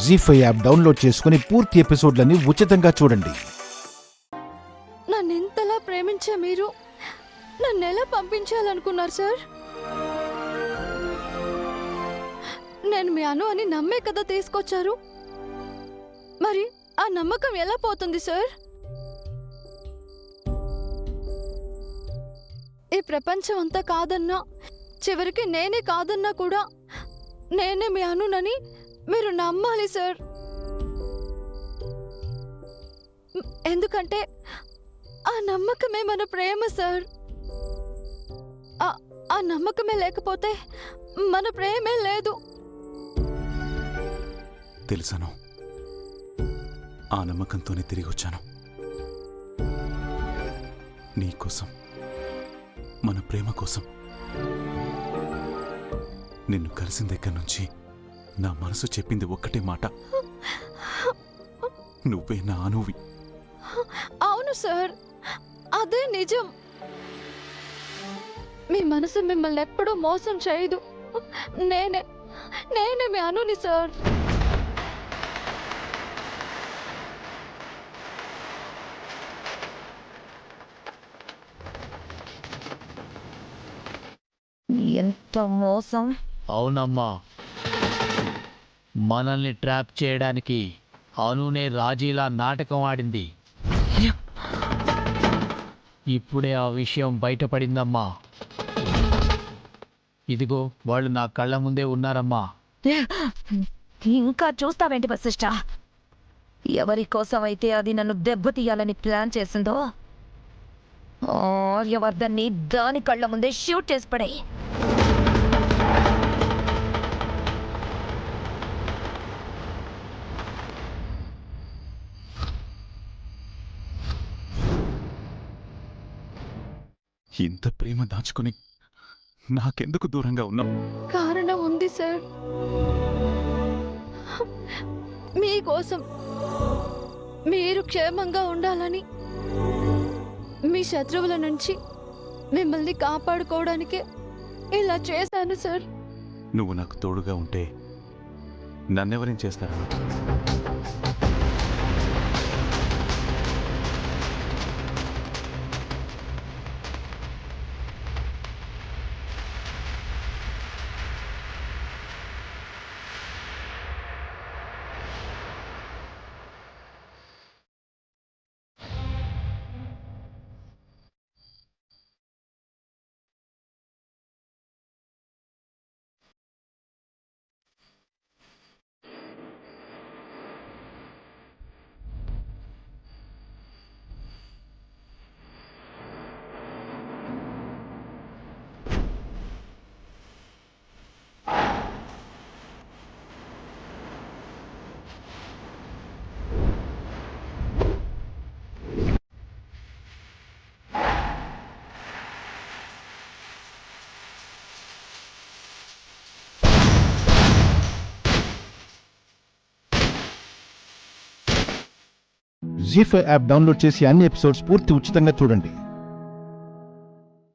జీ5 app download చేసుకుని పూర్తి ఎపిసోడ్లని ఉచితంగా చూడండి. నన్నెంతలా ప్రేమించే మీరు నన్నెలా పంపించాలనుకున్నారు సార్? నేను మీ అను అని నమ్మే కదా తీసుకొచ్చారు. మరి ఆ నమ్మకం ఎలా పోతుంది సార్? ఈ ప్రపంచం అంతా కాదన్నా, చివరికి నేనే కాదన్నా కూడా నేనే మీ అనునని మీరు నమ్మాలి సార్. ఎందుకంటే ఆ నమ్మకమే మన ప్రేమ సార్. ఆ నమ్మకమే లేకపోతే మన ప్రేమే లేదు. తెలుసాను, ఆ నమ్మకంతోనే తిరిగి వచ్చాను. నీకోసం, మన ప్రేమ కోసం. నిన్ను కలిసిన దగ్గర నుంచి నా మనసు చెప్పింది ఒక్కటే మాట, నువ్వే నా అనువి. అవును సార్, అదే నిజం. మీ మనసు మిమ్మల్ని ఎప్పుడూ మోసం చేయదు. నేనే మీ అనుని సార్. ఎంత మోసం! అవునమ్మా, మనల్ని ట్రాప్ చేయడానికి అనునే రాజీలా నాటకం ఆడింది. ఇప్పుడే ఆ విషయం బయటపడిందమ్మా. ఇదిగో వాళ్ళు నా కళ్ళ ముందే ఉన్నారమ్మా. ఇంకా చూస్తావేంటి వశిష్ఠ? ఎవరి కోసమైతే అది నన్ను దెబ్బతీయాలని ప్లాన్ చేసిందో ఆర్యవర్ధన్ని దాని కళ్ళ ముందే షూట్ చేసి పడే. ఇంత ప్రేమ దాచుకుని నాకెందుకు దూరంగా ఉన్నావు? కారణం ఉంది సార్. మీకోసం, మీరు క్షేమంగా ఉండాలని, మీ శత్రువుల నుంచి మిమ్మల్ని కాపాడుకోవడానికే ఇలా చేశాను సార్. నువ్వు నాకు తోడుగా ఉంటే నన్నెవరేం చేస్తారా? జీ5 యాప్ డౌన్లోడ్ చేసి అన్ని ఎపిసోడ్స్ పూర్తి ఉచితంగా చూడండి.